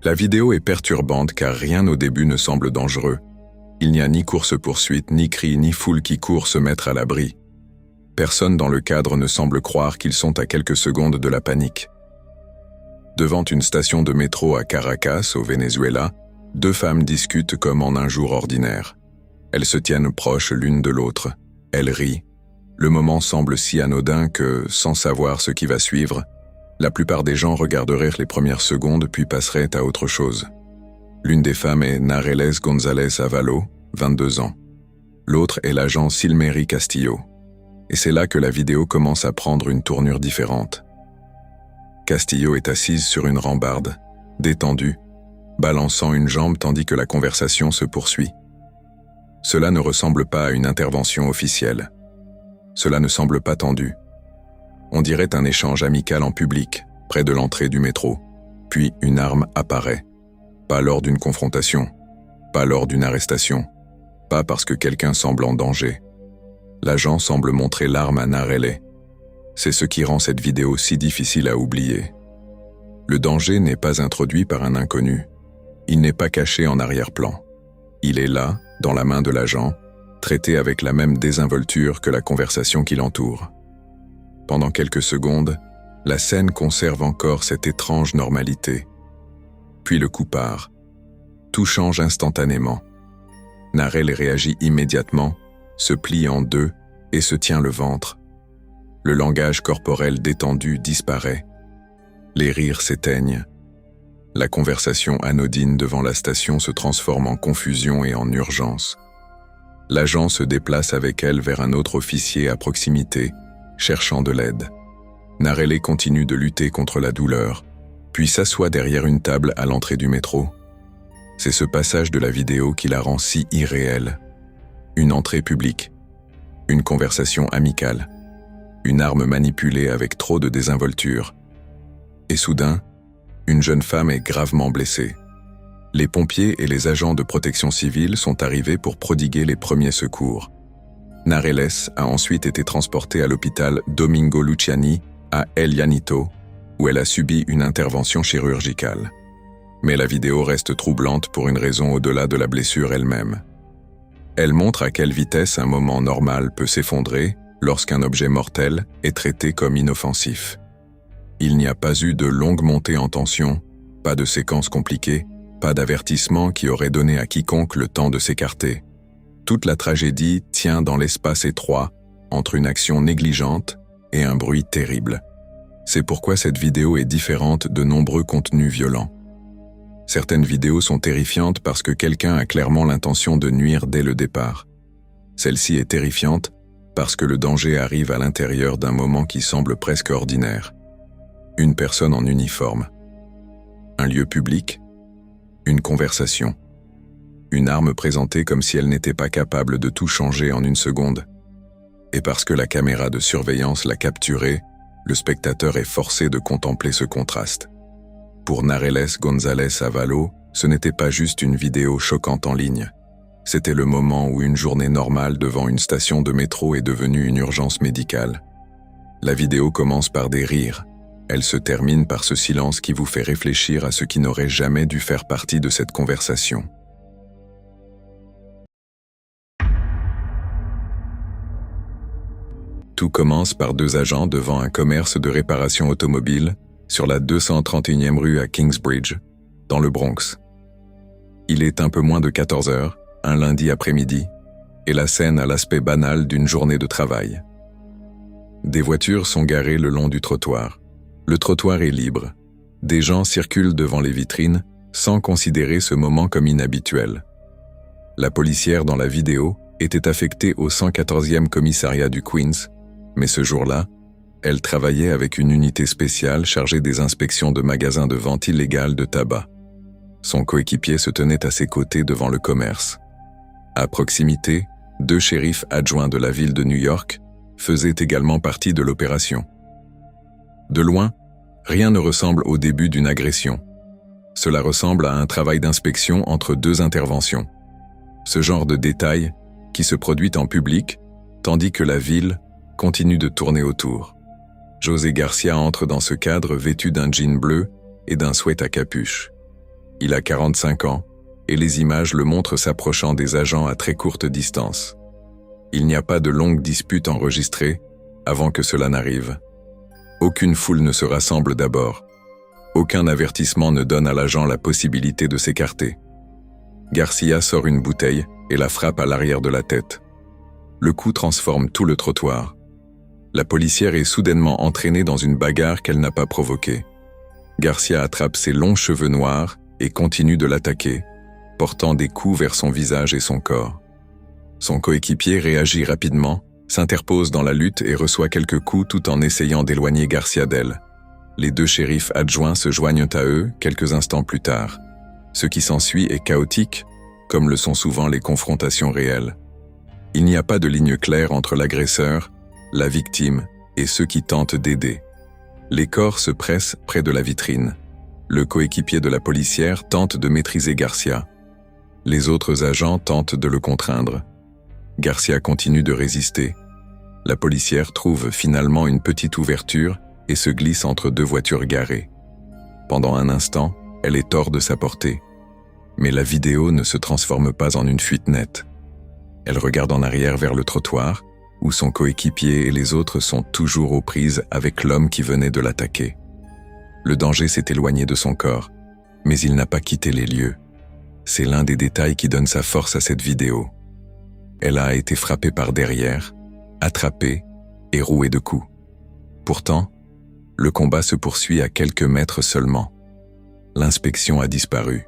La vidéo est perturbante car rien au début ne semble dangereux. Il n'y a ni course-poursuite, ni cris, ni foule qui court se mettre à l'abri. Personne dans le cadre ne semble croire qu'ils sont à quelques secondes de la panique. Devant une station de métro à Caracas, au Venezuela, deux femmes discutent comme en un jour ordinaire. Elles se tiennent proches l'une de l'autre. Elles rient. Le moment semble si anodin que, sans savoir ce qui va suivre, la plupart des gens regarderaient les premières secondes puis passeraient à autre chose. L'une des femmes est Nareles González Avalo, 22 ans. L'autre est l'agent Silmery Castillo. Et c'est là que la vidéo commence à prendre une tournure différente. Castillo est assise sur une rambarde, détendue, balançant une jambe tandis que la conversation se poursuit. Cela ne ressemble pas à une intervention officielle. Cela ne semble pas tendu. On dirait un échange amical en public, près de l'entrée du métro. Puis une arme apparaît. Pas lors d'une confrontation, pas lors d'une arrestation, pas parce que quelqu'un semble en danger. L'agent semble montrer l'arme à Narelle. C'est ce qui rend cette vidéo si difficile à oublier. Le danger n'est pas introduit par un inconnu. Il n'est pas caché en arrière-plan. Il est là, dans la main de l'agent, traité avec la même désinvolture que la conversation qui l'entoure. Pendant quelques secondes, la scène conserve encore cette étrange normalité. Puis le coup part. Tout change instantanément. Narelle réagit immédiatement, se plie en deux et se tient le ventre. Le langage corporel détendu disparaît. Les rires s'éteignent. La conversation anodine devant la station se transforme en confusion et en urgence. L'agent se déplace avec elle vers un autre officier à proximité, cherchant de l'aide. Narelle continue de lutter contre la douleur, puis s'assoit derrière une table à l'entrée du métro. C'est ce passage de la vidéo qui la rend si irréelle. Une entrée publique, une conversation amicale, une arme manipulée avec trop de désinvolture. Et soudain, une jeune femme est gravement blessée. Les pompiers et les agents de protection civile sont arrivés pour prodiguer les premiers secours. Narelle a ensuite été transportée à l'hôpital Domingo Luciani à El Llanito, où elle a subi une intervention chirurgicale. Mais la vidéo reste troublante pour une raison au-delà de la blessure elle-même. Elle montre à quelle vitesse un moment normal peut s'effondrer lorsqu'un objet mortel est traité comme inoffensif. Il n'y a pas eu de longue montée en tension, pas de séquence compliquée, pas d'avertissement qui aurait donné à quiconque le temps de s'écarter. Toute la tragédie tient dans l'espace étroit entre une action négligente et un bruit terrible. C'est pourquoi cette vidéo est différente de nombreux contenus violents. Certaines vidéos sont terrifiantes parce que quelqu'un a clairement l'intention de nuire dès le départ. Celle-ci est terrifiante parce que le danger arrive à l'intérieur d'un moment qui semble presque ordinaire. Une personne en uniforme. Un lieu public. Une conversation. Une arme présentée comme si elle n'était pas capable de tout changer en une seconde. Et parce que la caméra de surveillance l'a capturée, le spectateur est forcé de contempler ce contraste. Pour Nareles González Avalo, ce n'était pas juste une vidéo choquante en ligne. C'était le moment où une journée normale devant une station de métro est devenue une urgence médicale. La vidéo commence par des rires. Elle se termine par ce silence qui vous fait réfléchir à ce qui n'aurait jamais dû faire partie de cette conversation. Tout commence par deux agents devant un commerce de réparation automobile sur la 231e rue à Kingsbridge, dans le Bronx. Il est un peu moins de 14 heures, un lundi après-midi, et la scène a l'aspect banal d'une journée de travail. Des voitures sont garées le long du trottoir. Le trottoir est libre. Des gens circulent devant les vitrines sans considérer ce moment comme inhabituel. La policière dans la vidéo était affectée au 114e commissariat du Queens, mais ce jour-là, elle travaillait avec une unité spéciale chargée des inspections de magasins de vente illégale de tabac. Son coéquipier se tenait à ses côtés devant le commerce. À proximité, deux shérifs adjoints de la ville de New York faisaient également partie de l'opération. De loin, rien ne ressemble au début d'une agression. Cela ressemble à un travail d'inspection entre deux interventions. Ce genre de détail qui se produit en public, tandis que la ville continue de tourner autour. José Garcia entre dans ce cadre vêtu d'un jean bleu et d'un sweat à capuche. Il a 45 ans, et les images le montrent s'approchant des agents à très courte distance. Il n'y a pas de longue dispute enregistrée avant que cela n'arrive. Aucune foule ne se rassemble d'abord. Aucun avertissement ne donne à l'agent la possibilité de s'écarter. Garcia sort une bouteille et la frappe à l'arrière de la tête. Le coup transforme tout le trottoir. La policière est soudainement entraînée dans une bagarre qu'elle n'a pas provoquée. Garcia attrape ses longs cheveux noirs et continue de l'attaquer, portant des coups vers son visage et son corps. Son coéquipier réagit rapidement, s'interpose dans la lutte et reçoit quelques coups tout en essayant d'éloigner Garcia d'elle. Les deux shérifs adjoints se joignent à eux quelques instants plus tard. Ce qui s'ensuit est chaotique, comme le sont souvent les confrontations réelles. Il n'y a pas de ligne claire entre l'agresseur, la victime et ceux qui tentent d'aider. Les corps se pressent près de la vitrine. Le coéquipier de la policière tente de maîtriser Garcia. Les autres agents tentent de le contraindre. Garcia continue de résister. La policière trouve finalement une petite ouverture et se glisse entre deux voitures garées. Pendant un instant, elle est hors de sa portée. Mais la vidéo ne se transforme pas en une fuite nette. Elle regarde en arrière vers le trottoir, où son coéquipier et les autres sont toujours aux prises avec l'homme qui venait de l'attaquer. Le danger s'est éloigné de son corps, mais il n'a pas quitté les lieux. C'est l'un des détails qui donne sa force à cette vidéo. Elle a été frappée par derrière, attrapée et rouée de coups. Pourtant, le combat se poursuit à quelques mètres seulement. L'inspection a disparu.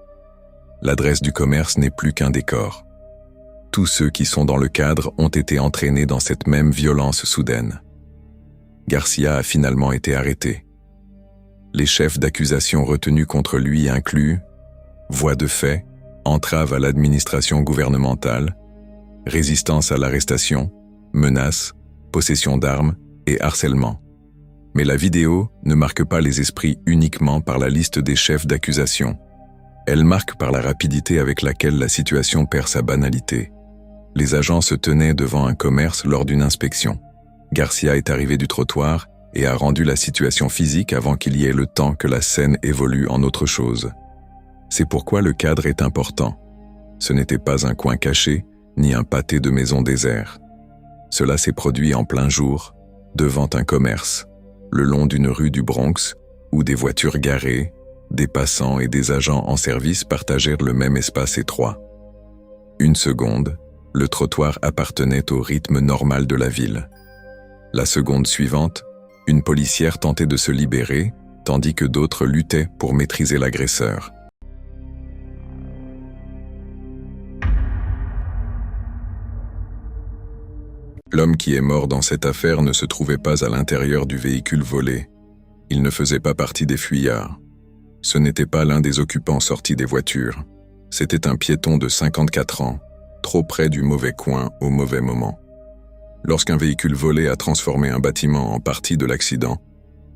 L'adresse du commerce n'est plus qu'un décor. Tous ceux qui sont dans le cadre ont été entraînés dans cette même violence soudaine. Garcia a finalement été arrêté. Les chefs d'accusation retenus contre lui incluent voies de fait, entrave à l'administration gouvernementale, résistance à l'arrestation, menaces, possession d'armes et harcèlement. Mais la vidéo ne marque pas les esprits uniquement par la liste des chefs d'accusation. Elle marque par la rapidité avec laquelle la situation perd sa banalité. Les agents se tenaient devant un commerce lors d'une inspection. Garcia est arrivé du trottoir et a rendu la situation physique avant qu'il y ait le temps que la scène évolue en autre chose. C'est pourquoi le cadre est important. Ce n'était pas un coin caché, ni un pâté de maison désert. Cela s'est produit en plein jour, devant un commerce, le long d'une rue du Bronx, où des voitures garées, des passants et des agents en service partagèrent le même espace étroit. Une seconde, le trottoir appartenait au rythme normal de la ville. La seconde suivante, une policière tentait de se libérer, tandis que d'autres luttaient pour maîtriser l'agresseur. L'homme qui est mort dans cette affaire ne se trouvait pas à l'intérieur du véhicule volé. Il ne faisait pas partie des fuyards. Ce n'était pas l'un des occupants sortis des voitures. C'était un piéton de 54 ans, trop près du mauvais coin au mauvais moment. Lorsqu'un véhicule volé a transformé un bâtiment en partie de l'accident,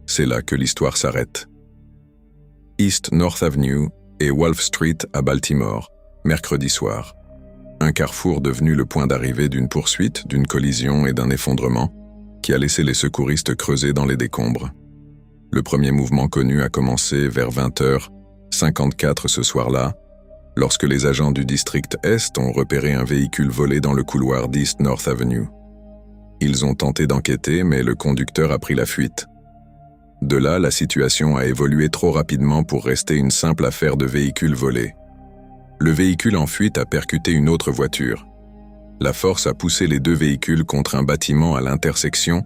c'est là que l'histoire s'arrête. East North Avenue et Wolf Street à Baltimore, mercredi soir. Un carrefour devenu le point d'arrivée d'une poursuite, d'une collision et d'un effondrement qui a laissé les secouristes creuser dans les décombres. Le premier mouvement connu a commencé vers 20h54 ce soir-là, lorsque les agents du district Est ont repéré un véhicule volé dans le couloir d'East North Avenue. Ils ont tenté d'enquêter, mais le conducteur a pris la fuite. De là, la situation a évolué trop rapidement pour rester une simple affaire de véhicule volé. Le véhicule en fuite a percuté une autre voiture. La force a poussé les deux véhicules contre un bâtiment à l'intersection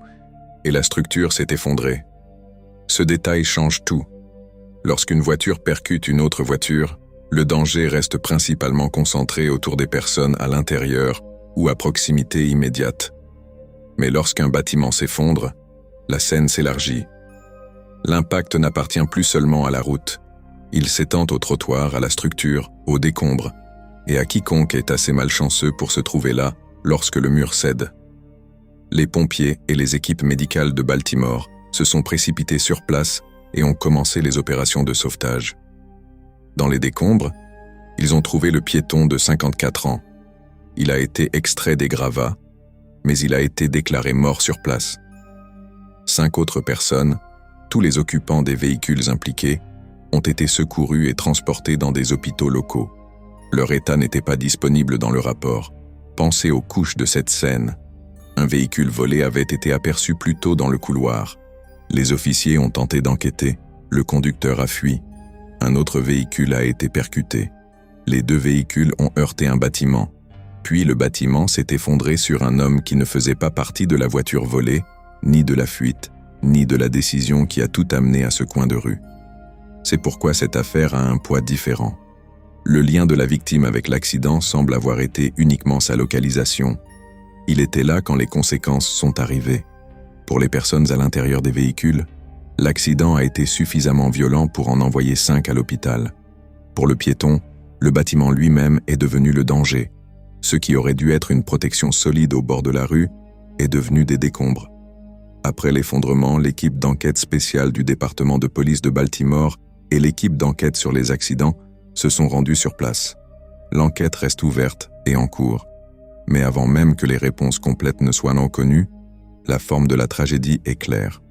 et la structure s'est effondrée. Ce détail change tout. Lorsqu'une voiture percute une autre voiture, le danger reste principalement concentré autour des personnes à l'intérieur ou à proximité immédiate. Mais lorsqu'un bâtiment s'effondre, la scène s'élargit. L'impact n'appartient plus seulement à la route. Il s'étend au trottoir, à la structure, aux décombres, et à quiconque est assez malchanceux pour se trouver là lorsque le mur cède. Les pompiers et les équipes médicales de Baltimore se sont précipités sur place et ont commencé les opérations de sauvetage. Dans les décombres, ils ont trouvé le piéton de 54 ans. Il a été extrait des gravats, mais il a été déclaré mort sur place. 5 autres personnes, tous les occupants des véhicules impliqués, ont été secourus et transportés dans des hôpitaux locaux. Leur état n'était pas disponible dans le rapport. Pensez aux couches de cette scène. Un véhicule volé avait été aperçu plus tôt dans le couloir. Les officiers ont tenté d'enquêter. Le conducteur a fui. Un autre véhicule a été percuté. Les deux véhicules ont heurté un bâtiment. Puis le bâtiment s'est effondré sur un homme qui ne faisait pas partie de la voiture volée, ni de la fuite, ni de la décision qui a tout amené à ce coin de rue. C'est pourquoi cette affaire a un poids différent. Le lien de la victime avec l'accident semble avoir été uniquement sa localisation. Il était là quand les conséquences sont arrivées. Pour les personnes à l'intérieur des véhicules, l'accident a été suffisamment violent pour en envoyer 5 à l'hôpital. Pour le piéton, le bâtiment lui-même est devenu le danger. Ce qui aurait dû être une protection solide au bord de la rue est devenu des décombres. Après l'effondrement, l'équipe d'enquête spéciale du département de police de Baltimore et l'équipe d'enquête sur les accidents se sont rendus sur place. L'enquête reste ouverte et en cours. Mais avant même que les réponses complètes ne soient non connues, la forme de la tragédie est claire.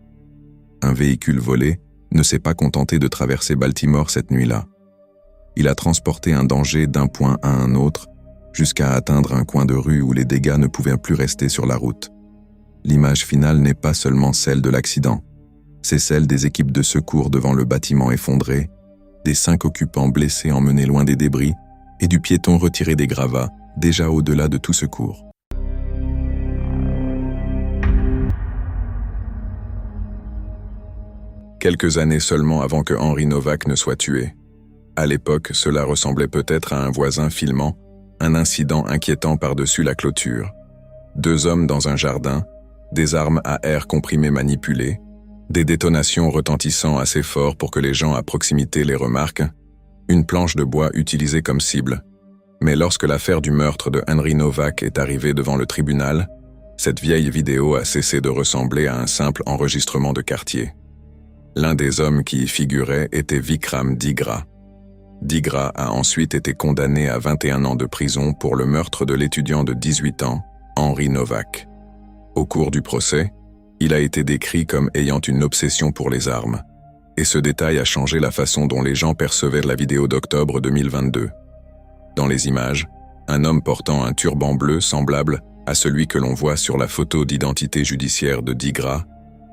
Un véhicule volé ne s'est pas contenté de traverser Baltimore cette nuit-là. Il a transporté un danger d'un point à un autre, jusqu'à atteindre un coin de rue où les dégâts ne pouvaient plus rester sur la route. L'image finale n'est pas seulement celle de l'accident, c'est celle des équipes de secours devant le bâtiment effondré, des 5 occupants blessés emmenés loin des débris et du piéton retiré des gravats, déjà au-delà de tout secours. Quelques années seulement avant que Henry Novak ne soit tué. À l'époque, cela ressemblait peut-être à un voisin filmant un incident inquiétant par-dessus la clôture. 2 hommes dans un jardin, des armes à air comprimé manipulées, des détonations retentissant assez fort pour que les gens à proximité les remarquent, une planche de bois utilisée comme cible. Mais lorsque l'affaire du meurtre de Henry Novak est arrivée devant le tribunal, cette vieille vidéo a cessé de ressembler à un simple enregistrement de quartier. L'un des hommes qui y figurait était Vikram Digra. Digra a ensuite été condamné à 21 ans de prison pour le meurtre de l'étudiant de 18 ans, Henry Novak. Au cours du procès, il a été décrit comme ayant une obsession pour les armes, et ce détail a changé la façon dont les gens percevaient la vidéo d'octobre 2022. Dans les images, un homme portant un turban bleu semblable à celui que l'on voit sur la photo d'identité judiciaire de Digra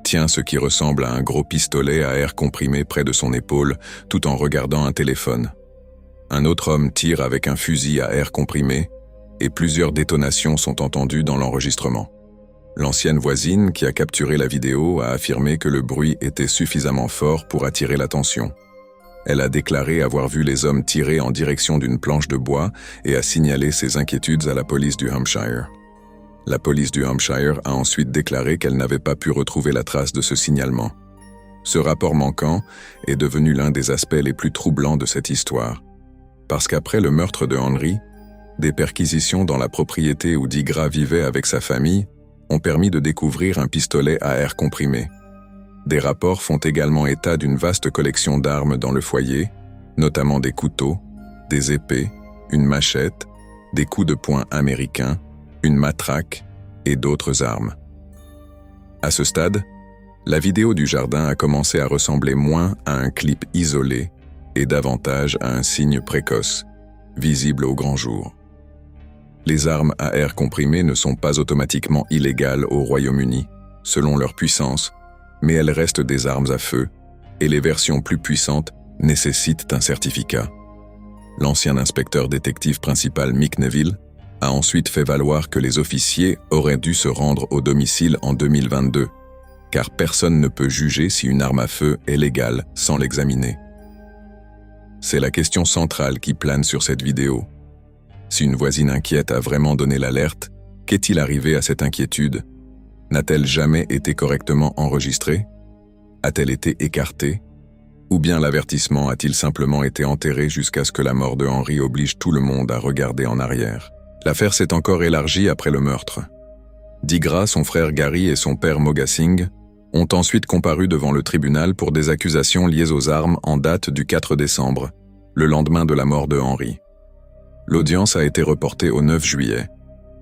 tient ce qui ressemble à un gros pistolet à air comprimé près de son épaule tout en regardant un téléphone. Un autre homme tire avec un fusil à air comprimé et plusieurs détonations sont entendues dans l'enregistrement. L'ancienne voisine qui a capturé la vidéo a affirmé que le bruit était suffisamment fort pour attirer l'attention. Elle a déclaré avoir vu les hommes tirer en direction d'une planche de bois et a signalé ses inquiétudes à la police du Hampshire. La police du Hampshire a ensuite déclaré qu'elle n'avait pas pu retrouver la trace de ce signalement. Ce rapport manquant est devenu l'un des aspects les plus troublants de cette histoire. Parce qu'après le meurtre de Henry, des perquisitions dans la propriété où Digra vivait avec sa famille ont permis de découvrir un pistolet à air comprimé. Des rapports font également état d'une vaste collection d'armes dans le foyer, notamment des couteaux, des épées, une machette, des coups de poing américains, une matraque et d'autres armes. À ce stade, la vidéo du jardin a commencé à ressembler moins à un clip isolé et davantage à un signe précoce, visible au grand jour. Les armes à air comprimé ne sont pas automatiquement illégales au Royaume-Uni, selon leur puissance, mais elles restent des armes à feu, et les versions plus puissantes nécessitent un certificat. L'ancien inspecteur détective principal Mick Neville a ensuite fait valoir que les officiers auraient dû se rendre au domicile en 2022, car personne ne peut juger si une arme à feu est légale sans l'examiner. C'est la question centrale qui plane sur cette vidéo. Si une voisine inquiète a vraiment donné l'alerte, qu'est-il arrivé à cette inquiétude? N'a-t-elle jamais été correctement enregistrée? A-t-elle été écartée? Ou bien l'avertissement a-t-il simplement été enterré jusqu'à ce que la mort de Henry oblige tout le monde à regarder en arrière? L'affaire s'est encore élargie après le meurtre. Digra, son frère Gary et son père Moga Singh ont ensuite comparu devant le tribunal pour des accusations liées aux armes en date du 4 décembre, le lendemain de la mort de Henry. L'audience a été reportée au 9 juillet,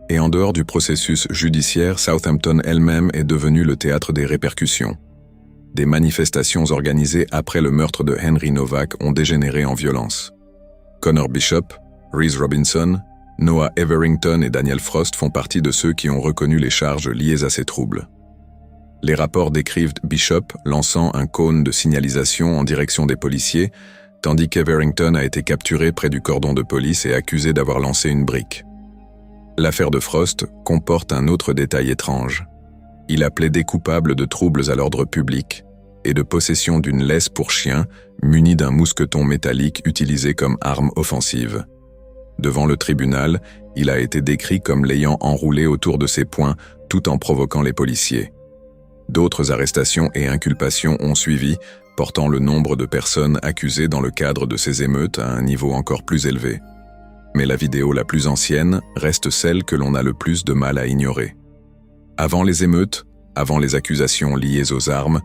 et en dehors du processus judiciaire, Southampton elle-même est devenue le théâtre des répercussions. des manifestations organisées après le meurtre de Henry Novak ont dégénéré en violence. Connor Bishop, Reese Robinson, Noah Everington et Daniel Frost font partie de ceux qui ont reconnu les charges liées à ces troubles. Les rapports décrivent Bishop lançant un cône de signalisation en direction des policiers, tandis qu'Everington a été capturé près du cordon de police et accusé d'avoir lancé une brique. L'affaire de Frost comporte un autre détail étrange. Il a plaidé coupable de troubles à l'ordre public et de possession d'une laisse pour chien munie d'un mousqueton métallique utilisé comme arme offensive. Devant le tribunal, il a été décrit comme l'ayant enroulé autour de ses poings tout en provoquant les policiers. D'autres arrestations et inculpations ont suivi, portant le nombre de personnes accusées dans le cadre de ces émeutes à un niveau encore plus élevé. Mais la vidéo la plus ancienne reste celle que l'on a le plus de mal à ignorer. Avant les émeutes, avant les accusations liées aux armes,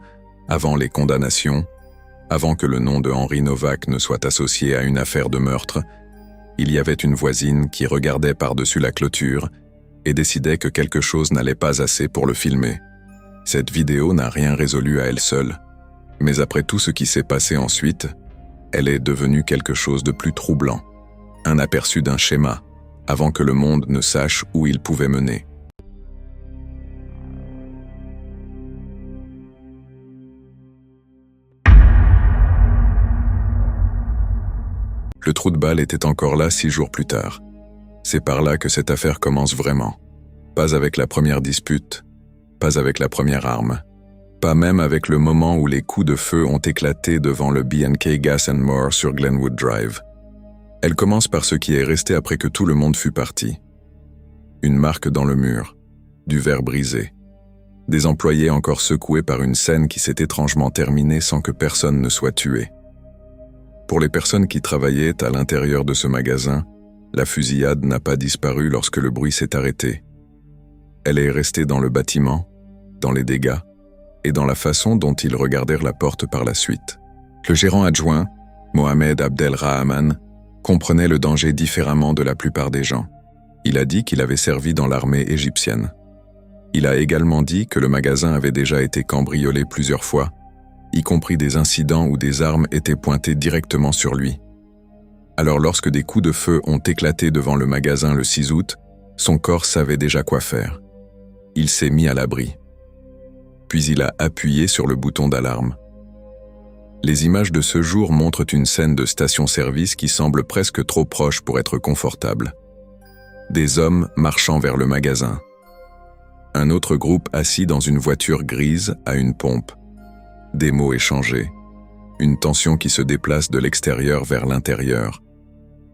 avant les condamnations, avant que le nom de Henry Novak ne soit associé à une affaire de meurtre, il y avait une voisine qui regardait par-dessus la clôture et décidait que quelque chose n'allait pas assez pour le filmer. Cette vidéo n'a rien résolu à elle seule, mais après tout ce qui s'est passé ensuite, elle est devenue quelque chose de plus troublant, un aperçu d'un schéma, avant que le monde ne sache où il pouvait mener. Le trou de balle était encore là 6 jours plus tard. C'est par là que cette affaire commence vraiment. Pas avec la première dispute, pas avec la première arme, pas même avec le moment où les coups de feu ont éclaté devant le B&K Gas & More sur Glenwood Drive. Elle commence par ce qui est resté après que tout le monde fut parti. Une marque dans le mur, du verre brisé, des employés encore secoués par une scène qui s'est étrangement terminée sans que personne ne soit tué. Pour les personnes qui travaillaient à l'intérieur de ce magasin, la fusillade n'a pas disparu lorsque le bruit s'est arrêté. Elle est restée dans le bâtiment, dans les dégâts, et dans la façon dont ils regardèrent la porte par la suite. Le gérant adjoint, Mohamed Abdelrahman, comprenait le danger différemment de la plupart des gens. Il a dit qu'il avait servi dans l'armée égyptienne. Il a également dit que le magasin avait déjà été cambriolé plusieurs fois, y compris des incidents où des armes étaient pointées directement sur lui. Alors lorsque des coups de feu ont éclaté devant le magasin le 6 août, son corps savait déjà quoi faire. Il s'est mis à l'abri. Puis il a appuyé sur le bouton d'alarme. Les images de ce jour montrent une scène de station-service qui semble presque trop proche pour être confortable. Des hommes marchant vers le magasin. Un autre groupe assis dans une voiture grise à une pompe. Des mots échangés. Une tension qui se déplace de l'extérieur vers l'intérieur,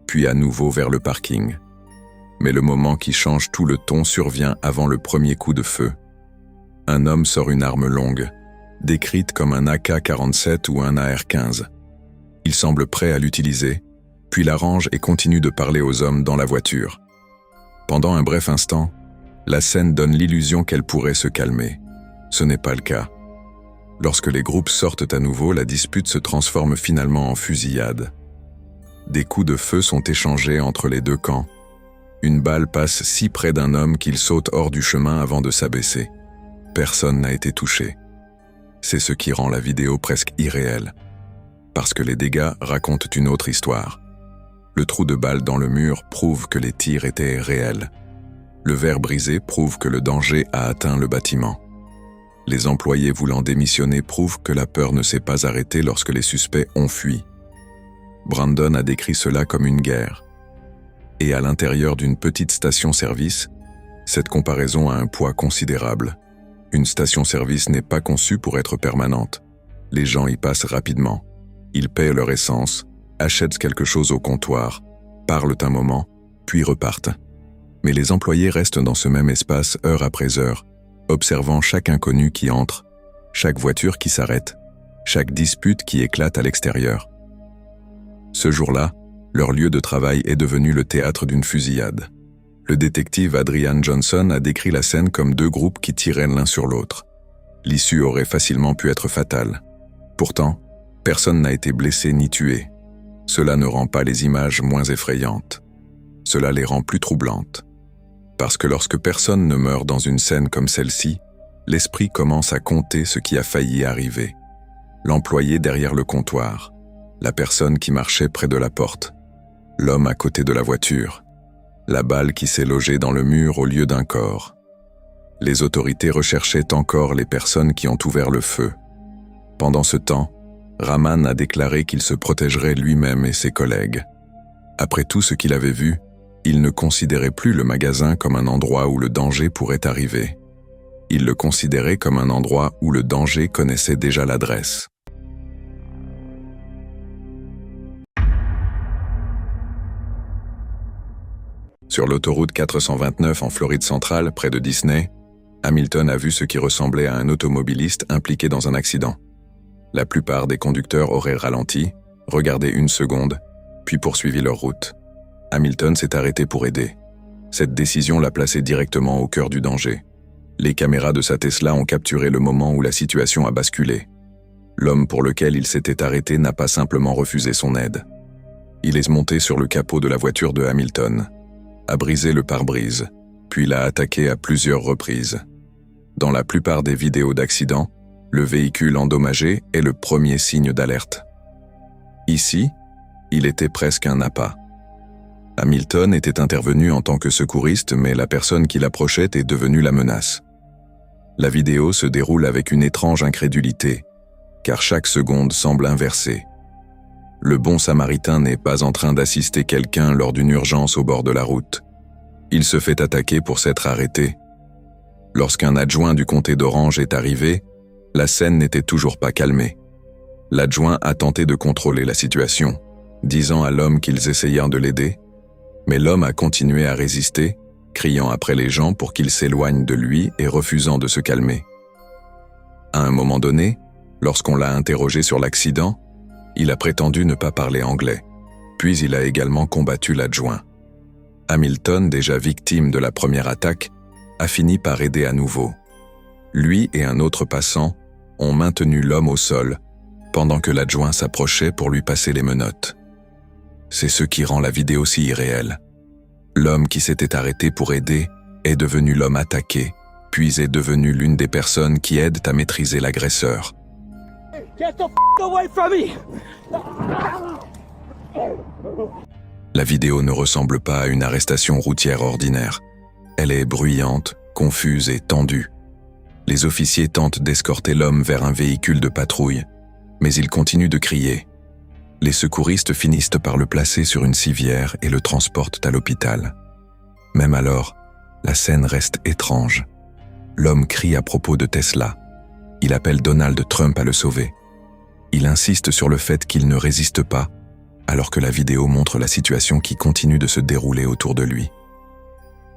puis à nouveau vers le parking. Mais le moment qui change tout le ton survient avant le premier coup de feu. Un homme sort une arme longue, décrite comme un AK-47 ou un AR-15. Il semble prêt à l'utiliser, puis la range et continue de parler aux hommes dans la voiture. Pendant un bref instant, la scène donne l'illusion qu'elle pourrait se calmer. Ce n'est pas le cas. Lorsque les groupes sortent à nouveau, la dispute se transforme finalement en fusillade. Des coups de feu sont échangés entre les deux camps. Une balle passe si près d'un homme qu'il saute hors du chemin avant de s'abaisser. Personne n'a été touché. C'est ce qui rend la vidéo presque irréelle. Parce que les dégâts racontent une autre histoire. Le trou de balle dans le mur prouve que les tirs étaient réels. Le verre brisé prouve que le danger a atteint le bâtiment. Les employés voulant démissionner prouvent que la peur ne s'est pas arrêtée lorsque les suspects ont fui. Brandon a décrit cela comme une guerre. Et à l'intérieur d'une petite station-service, cette comparaison a un poids considérable. Une station-service n'est pas conçue pour être permanente. Les gens y passent rapidement. Ils paient leur essence, achètent quelque chose au comptoir, parlent un moment, puis repartent. Mais les employés restent dans ce même espace heure après heure, observant chaque inconnu qui entre, chaque voiture qui s'arrête, chaque dispute qui éclate à l'extérieur. Ce jour-là, leur lieu de travail est devenu le théâtre d'une fusillade. Le détective Adrian Johnson a décrit la scène comme deux groupes qui tiraient l'un sur l'autre. L'issue aurait facilement pu être fatale. Pourtant, personne n'a été blessé ni tué. Cela ne rend pas les images moins effrayantes. Cela les rend plus troublantes. Parce que lorsque personne ne meurt dans une scène comme celle-ci, l'esprit commence à compter ce qui a failli arriver. l'employé derrière le comptoir, la personne qui marchait près de la porte, l'homme à côté de la voiture, la balle qui s'est logée dans le mur au lieu d'un corps. Les autorités recherchaient encore les personnes qui ont ouvert le feu. Pendant ce temps, Rahman a déclaré qu'il se protégerait lui-même et ses collègues. Après tout ce qu'il avait vu, il ne considérait plus le magasin comme un endroit où le danger pourrait arriver. Il le considérait comme un endroit où le danger connaissait déjà l'adresse. Sur l'autoroute 429 en Floride centrale, près de Disney, Hamilton a vu ce qui ressemblait à un automobiliste impliqué dans un accident. La plupart des conducteurs auraient ralenti, regardé une seconde, puis poursuivi leur route. Hamilton s'est arrêté pour aider. Cette décision l'a placé directement au cœur du danger. Les caméras de sa Tesla ont capturé le moment où la situation a basculé. L'homme pour lequel il s'était arrêté n'a pas simplement refusé son aide. Il est monté sur le capot de la voiture de Hamilton, a brisé le pare-brise, puis l'a attaqué à plusieurs reprises. Dans la plupart des vidéos d'accidents, le véhicule endommagé est le premier signe d'alerte. Ici, il était presque un appât. Hamilton était intervenu en tant que secouriste, mais la personne qui l'approchait est devenue la menace. La vidéo se déroule avec une étrange incrédulité, car chaque seconde semble inversée. Le bon samaritain n'est pas en train d'assister quelqu'un lors d'une urgence au bord de la route. Il se fait attaquer pour s'être arrêté. Lorsqu'un adjoint du comté d'Orange est arrivé, la scène n'était toujours pas calmée. L'adjoint a tenté de contrôler la situation, disant à l'homme qu'ils essayèrent de l'aider, mais l'homme a continué à résister, criant après les gens pour qu'ils s'éloignent de lui et refusant de se calmer. À un moment donné, lorsqu'on l'a interrogé sur l'accident, il a prétendu ne pas parler anglais, puis il a également combattu l'adjoint. Hamilton, déjà victime de la première attaque, a fini par aider à nouveau. Lui et un autre passant ont maintenu l'homme au sol pendant que l'adjoint s'approchait pour lui passer les menottes. C'est ce qui rend la vidéo si irréelle. L'homme qui s'était arrêté pour aider est devenu l'homme attaqué, puis est devenu l'une des personnes qui aident à maîtriser l'agresseur. Get the f*** away from me! La vidéo ne ressemble pas à une arrestation routière ordinaire. Elle est bruyante, confuse et tendue. Les officiers tentent d'escorter l'homme vers un véhicule de patrouille, mais il continue de crier. Les secouristes finissent par le placer sur une civière et le transportent à l'hôpital. Même alors, la scène reste étrange. L'homme crie à propos de Tesla. Il appelle Donald Trump à le sauver. Il insiste sur le fait qu'il ne résiste pas, alors que la vidéo montre la situation qui continue de se dérouler autour de lui.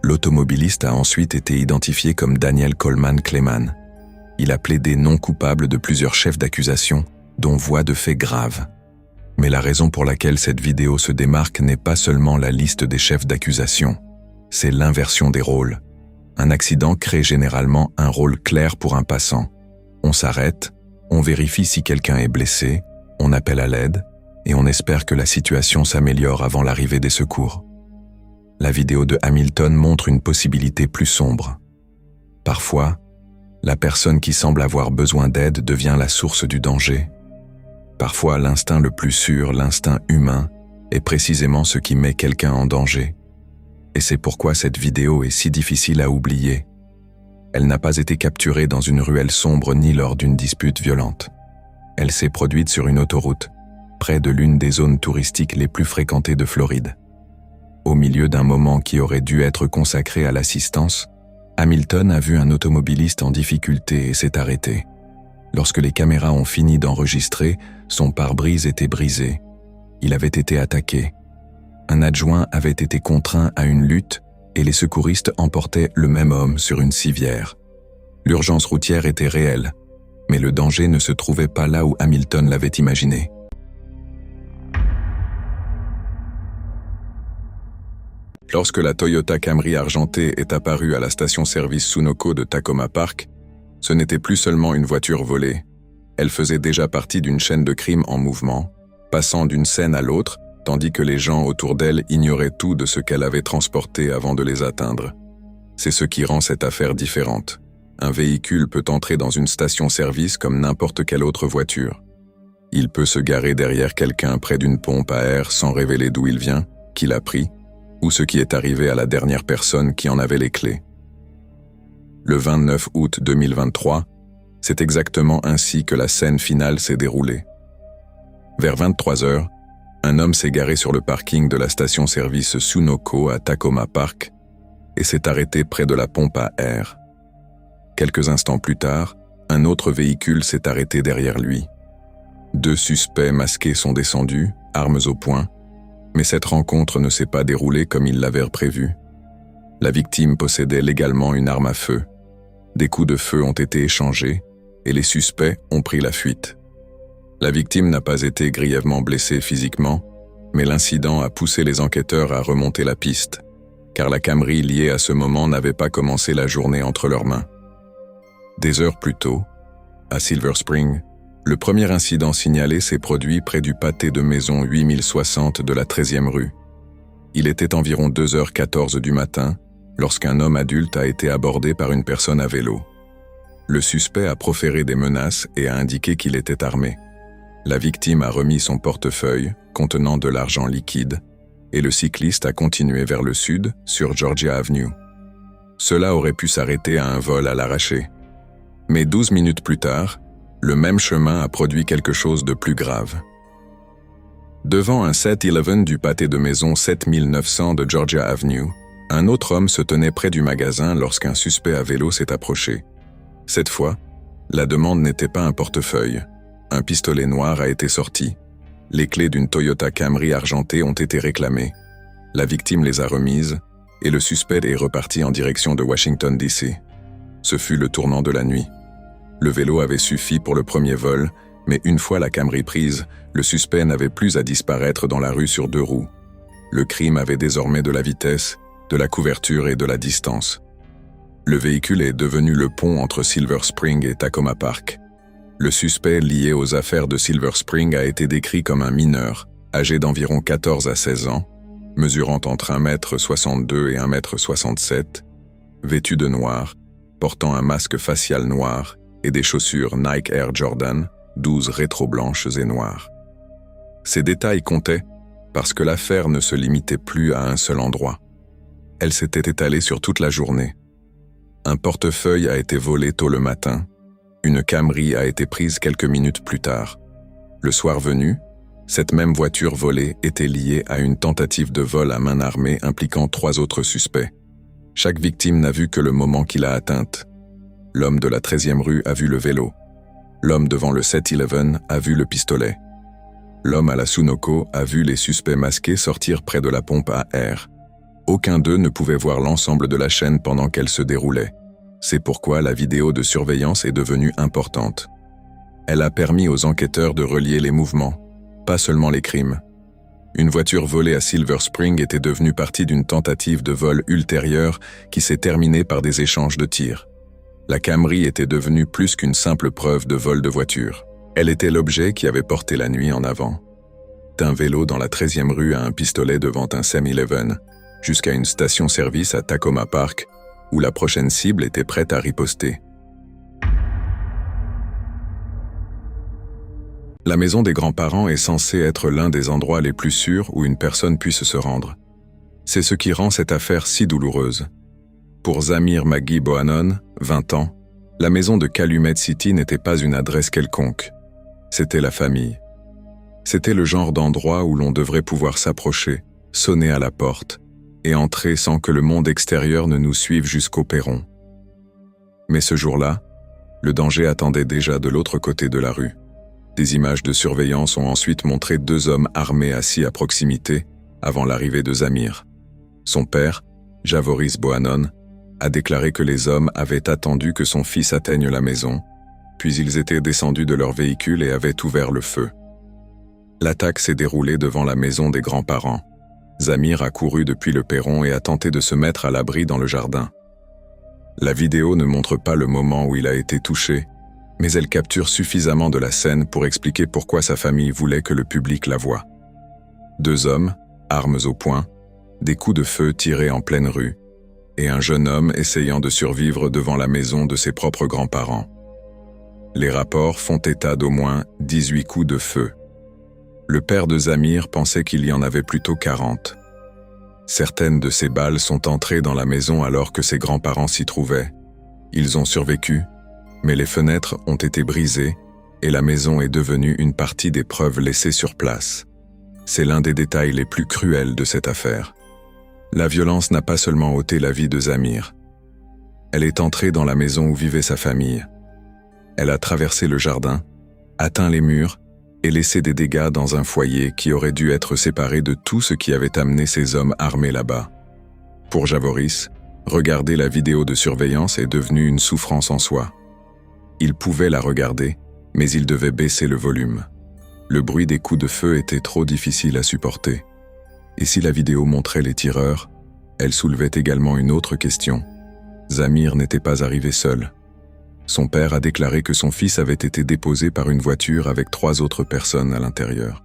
L'automobiliste a ensuite été identifié comme Daniel Coleman Clayman. Il a plaidé non coupable de plusieurs chefs d'accusation, dont voix de faits graves. Mais la raison pour laquelle cette vidéo se démarque n'est pas seulement la liste des chefs d'accusation, c'est l'inversion des rôles. Un accident crée généralement un rôle clair pour un passant. On s'arrête, on vérifie si quelqu'un est blessé, on appelle à l'aide, et on espère que la situation s'améliore avant l'arrivée des secours. La vidéo de Hamilton montre une possibilité plus sombre. Parfois, la personne qui semble avoir besoin d'aide devient la source du danger. Parfois, l'instinct le plus sûr, l'instinct humain, est précisément ce qui met quelqu'un en danger. Et c'est pourquoi cette vidéo est si difficile à oublier. Elle n'a pas été capturée dans une ruelle sombre ni lors d'une dispute violente. Elle s'est produite sur une autoroute, près de l'une des zones touristiques les plus fréquentées de Floride. Au milieu d'un moment qui aurait dû être consacré à l'assistance, Hamilton a vu un automobiliste en difficulté et s'est arrêté. Lorsque les caméras ont fini d'enregistrer, son pare-brise était brisé. Il avait été attaqué. Un adjoint avait été contraint à une lutte et les secouristes emportaient le même homme sur une civière. L'urgence routière était réelle, mais le danger ne se trouvait pas là où Hamilton l'avait imaginé. Lorsque la Toyota Camry argentée est apparue à la station-service Sunoco de Takoma Park, ce n'était plus seulement une voiture volée. Elle faisait déjà partie d'une chaîne de crimes en mouvement, passant d'une scène à l'autre, tandis que les gens autour d'elle ignoraient tout de ce qu'elle avait transporté avant de les atteindre. C'est ce qui rend cette affaire différente. Un véhicule peut entrer dans une station-service comme n'importe quelle autre voiture, Il peut se garer derrière quelqu'un près d'une pompe à air sans révéler d'où il vient, qui l'a pris, ou ce qui est arrivé à la dernière personne qui en avait les clés. Le 29 août 2023, c'est exactement ainsi que la scène finale s'est déroulée. Vers 23 heures, un homme s'est garé sur le parking de la station-service Sunoco à Takoma Park et s'est arrêté près de la pompe à air. Quelques instants plus tard, un autre véhicule s'est arrêté derrière lui. 2 suspects masqués sont descendus, armes au poing, mais cette rencontre ne s'est pas déroulée comme ils l'avaient prévu. La victime possédait légalement une arme à feu. Des coups de feu ont été échangés et les suspects ont pris la fuite. La victime n'a pas été grièvement blessée physiquement, mais l'incident a poussé les enquêteurs à remonter la piste, car la Camry liée à ce moment n'avait pas commencé la journée entre leurs mains. Des heures plus tôt, à Silver Spring, le premier incident signalé s'est produit près du pâté de maison 8060 de la 13e rue. Il était environ 2h14 du matin lorsqu'un homme adulte a été abordé par une personne à vélo. Le suspect a proféré des menaces et a indiqué qu'il était armé. La victime a remis son portefeuille contenant de l'argent liquide et le cycliste a continué vers le sud sur Georgia Avenue. Cela aurait pu s'arrêter à un vol à l'arraché. Mais 12 minutes plus tard, le même chemin a produit quelque chose de plus grave. Devant un 7-Eleven du pâté de maison 7900 de Georgia Avenue, un autre homme se tenait près du magasin lorsqu'un suspect à vélo s'est approché. Cette fois, la demande n'était pas un portefeuille. Un pistolet noir a été sorti. Les clés d'une Toyota Camry argentée ont été réclamées. La victime les a remises et le suspect est reparti en direction de Washington, D.C. Ce fut le tournant de la nuit. Le vélo avait suffi pour le premier vol, mais une fois la Camry prise, le suspect n'avait plus à disparaître dans la rue sur 2 roues. Le crime avait désormais de la vitesse, de la couverture et de la distance. Le véhicule est devenu le pont entre Silver Spring et Takoma Park. Le suspect lié aux affaires de Silver Spring a été décrit comme un mineur, âgé d'environ 14 à 16 ans, mesurant entre 1m62 et 1m67, vêtu de noir, portant un masque facial noir et des chaussures Nike Air Jordan 12 rétro-blanches et noires. Ces détails comptaient parce que l'affaire ne se limitait plus à un seul endroit. Elle s'était étalée sur toute la journée. Un portefeuille a été volé tôt le matin. Une Camry a été prise quelques minutes plus tard. Le soir venu, cette même voiture volée était liée à une tentative de vol à main armée impliquant 3 autres suspects. Chaque victime n'a vu que le moment qui l'a atteinte. L'homme de la 13e rue a vu le vélo. L'homme devant le 7-Eleven a vu le pistolet. L'homme à la Sunoco a vu les suspects masqués sortir près de la pompe à air. Aucun d'eux ne pouvait voir l'ensemble de la chaîne pendant qu'elle se déroulait. C'est pourquoi la vidéo de surveillance est devenue importante. Elle a permis aux enquêteurs de relier les mouvements, pas seulement les crimes. Une voiture volée à Silver Spring était devenue partie d'une tentative de vol ultérieure qui s'est terminée par des échanges de tirs. La Camry était devenue plus qu'une simple preuve de vol de voiture. Elle était l'objet qui avait porté la nuit en avant. D'un vélo dans la 13e rue à un pistolet devant un 7-Eleven, jusqu'à une station-service à Takoma Park, où la prochaine cible était prête à riposter. La maison des grands-parents est censée être l'un des endroits les plus sûrs où une personne puisse se rendre. C'est ce qui rend cette affaire si douloureuse. Pour Zamir Magui Bohannon, 20 ans, la maison de Calumet City n'était pas une adresse quelconque. C'était la famille. C'était le genre d'endroit où l'on devrait pouvoir s'approcher, sonner à la porte, et entrer sans que le monde extérieur ne nous suive jusqu'au perron. Mais ce jour-là, le danger attendait déjà de l'autre côté de la rue. Des images de surveillance ont ensuite montré 2 hommes armés assis à proximité avant l'arrivée de Zamir. Son père, Javoris Bohannon, a déclaré que les hommes avaient attendu que son fils atteigne la maison, puis ils étaient descendus de leur véhicule et avaient ouvert le feu. L'attaque s'est déroulée devant la maison des grands-parents. Zamir a couru depuis le perron et a tenté de se mettre à l'abri dans le jardin. La vidéo ne montre pas le moment où il a été touché, mais elle capture suffisamment de la scène pour expliquer pourquoi sa famille voulait que le public la voie. 2 hommes, armes au poing, des coups de feu tirés en pleine rue, et un jeune homme essayant de survivre devant la maison de ses propres grands-parents. Les rapports font état d'au moins 18 coups de feu. Le père de Zamir pensait qu'il y en avait plutôt 40. Certaines de ces balles sont entrées dans la maison alors que ses grands-parents s'y trouvaient. Ils ont survécu, mais les fenêtres ont été brisées et la maison est devenue une partie des preuves laissées sur place. C'est l'un des détails les plus cruels de cette affaire. La violence n'a pas seulement ôté la vie de Zamir. Elle est entrée dans la maison où vivait sa famille. Elle a traversé le jardin, atteint les murs et laissé des dégâts dans un foyer qui aurait dû être séparé de tout ce qui avait amené ces hommes armés là-bas. Pour Javoris, regarder la vidéo de surveillance est devenu une souffrance en soi. Il pouvait la regarder, mais il devait baisser le volume. Le bruit des coups de feu était trop difficile à supporter. Et si la vidéo montrait les tireurs, elle soulevait également une autre question. Zamir n'était pas arrivé seul. Son père a déclaré que son fils avait été déposé par une voiture avec 3 autres personnes à l'intérieur.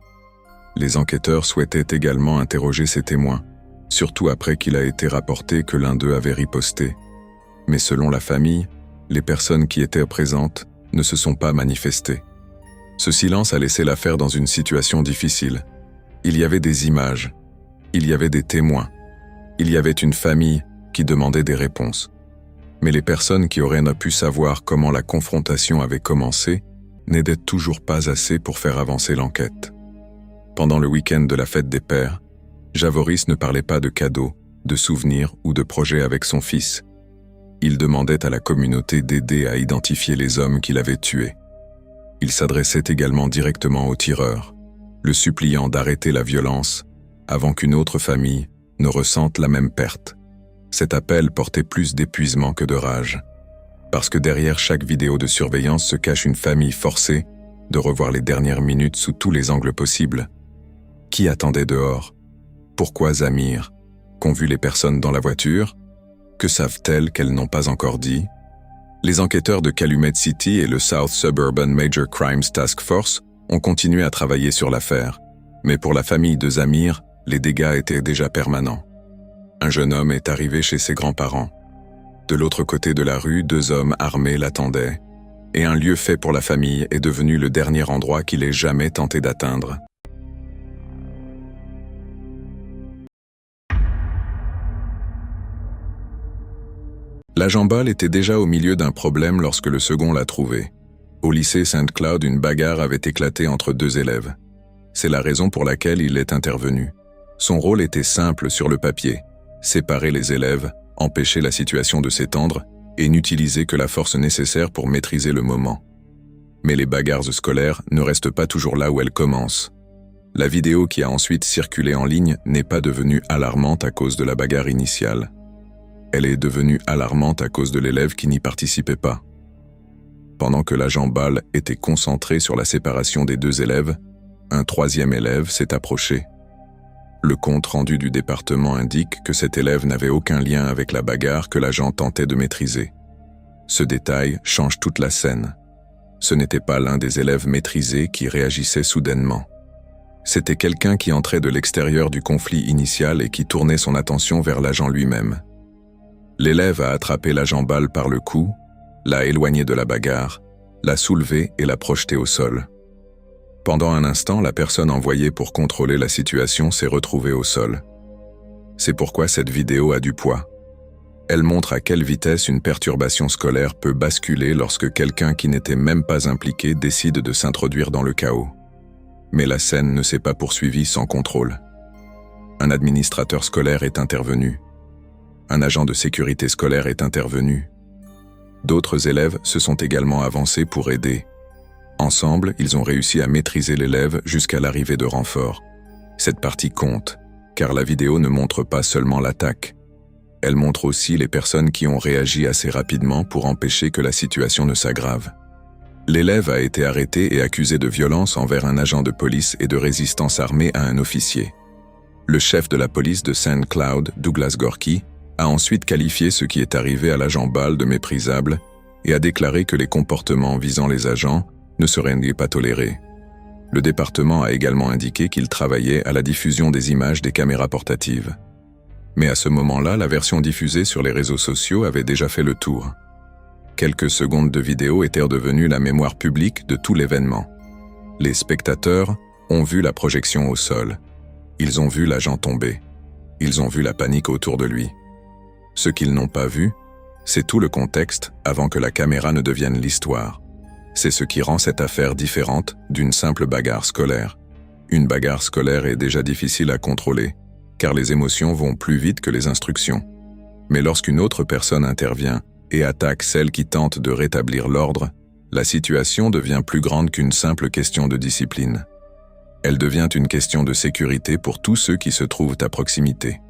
Les enquêteurs souhaitaient également interroger ces témoins, surtout après qu'il a été rapporté que l'un d'eux avait riposté. Mais selon la famille, les personnes qui étaient présentes ne se sont pas manifestées. Ce silence a laissé l'affaire dans une situation difficile. Il y avait des images, il y avait des témoins, il y avait une famille qui demandait des réponses. Mais les personnes qui auraient pu savoir comment la confrontation avait commencé n'aidaient toujours pas assez pour faire avancer l'enquête. Pendant le week-end de la fête des pères, Javoris ne parlait pas de cadeaux, de souvenirs ou de projets avec son fils. Il demandait à la communauté d'aider à identifier les hommes qu'il avait tués. Il s'adressait également directement aux tireurs, le suppliant d'arrêter la violence avant qu'une autre famille ne ressente la même perte. Cet appel portait plus d'épuisement que de rage, parce que derrière chaque vidéo de surveillance se cache une famille forcée de revoir les dernières minutes sous tous les angles possibles. Qui attendait dehors? Pourquoi Zamir? Qu'ont vu les personnes dans la voiture? Que savent-elles qu'elles n'ont pas encore dit? Les enquêteurs de Calumet City et le South Suburban Major Crimes Task Force ont continué à travailler sur l'affaire, mais pour la famille de Zamir, les dégâts étaient déjà permanents. Un jeune homme est arrivé chez ses grands-parents. De l'autre côté de la rue, 2 hommes armés l'attendaient, et un lieu fait pour la famille est devenu le dernier endroit qu'il ait jamais tenté d'atteindre. L'agent Ball était déjà au milieu d'un problème lorsque le second l'a trouvé. Au lycée St. Cloud, une bagarre avait éclaté entre 2 élèves. C'est la raison pour laquelle il est intervenu. Son rôle était simple sur le papier: séparer les élèves, empêcher la situation de s'étendre et n'utiliser que la force nécessaire pour maîtriser le moment. Mais les bagarres scolaires ne restent pas toujours là où elles commencent. La vidéo qui a ensuite circulé en ligne n'est pas devenue alarmante à cause de la bagarre initiale. Elle est devenue alarmante à cause de l'élève qui n'y participait pas. Pendant que l'agent Ball était concentré sur la séparation des 2 élèves, un 3e élève s'est approché. Le compte-rendu du département indique que cet élève n'avait aucun lien avec la bagarre que l'agent tentait de maîtriser. Ce détail change toute la scène. Ce n'était pas l'un des élèves maîtrisés qui réagissait soudainement. C'était quelqu'un qui entrait de l'extérieur du conflit initial et qui tournait son attention vers l'agent lui-même. L'élève a attrapé l'agent Ball par le cou, l'a éloigné de la bagarre, l'a soulevé et l'a projeté au sol. Pendant un instant, la personne envoyée pour contrôler la situation s'est retrouvée au sol. C'est pourquoi cette vidéo a du poids. Elle montre à quelle vitesse une perturbation scolaire peut basculer lorsque quelqu'un qui n'était même pas impliqué décide de s'introduire dans le chaos. Mais la scène ne s'est pas poursuivie sans contrôle. Un administrateur scolaire est intervenu. Un agent de sécurité scolaire est intervenu. D'autres élèves se sont également avancés pour aider. Ensemble, ils ont réussi à maîtriser l'élève jusqu'à l'arrivée de renforts. Cette partie compte, car la vidéo ne montre pas seulement l'attaque. Elle montre aussi les personnes qui ont réagi assez rapidement pour empêcher que la situation ne s'aggrave. L'élève a été arrêté et accusé de violence envers un agent de police et de résistance armée à un officier. Le chef de la police de St. Cloud, Douglas Gorky, a ensuite qualifié ce qui est arrivé à l'agent Ball de méprisable et a déclaré que les comportements visant les agents ne seraient pas tolérés. Le département a également indiqué qu'il travaillait à la diffusion des images des caméras portatives. Mais à ce moment-là, la version diffusée sur les réseaux sociaux avait déjà fait le tour. Quelques secondes de vidéo étaient devenues la mémoire publique de tout l'événement. Les spectateurs ont vu la projection au sol. Ils ont vu l'agent tomber. Ils ont vu la panique autour de lui. Ce qu'ils n'ont pas vu, c'est tout le contexte avant que la caméra ne devienne l'histoire. C'est ce qui rend cette affaire différente d'une simple bagarre scolaire. Une bagarre scolaire est déjà difficile à contrôler, car les émotions vont plus vite que les instructions. Mais lorsqu'une autre personne intervient et attaque celle qui tente de rétablir l'ordre, la situation devient plus grande qu'une simple question de discipline. Elle devient une question de sécurité pour tous ceux qui se trouvent à proximité.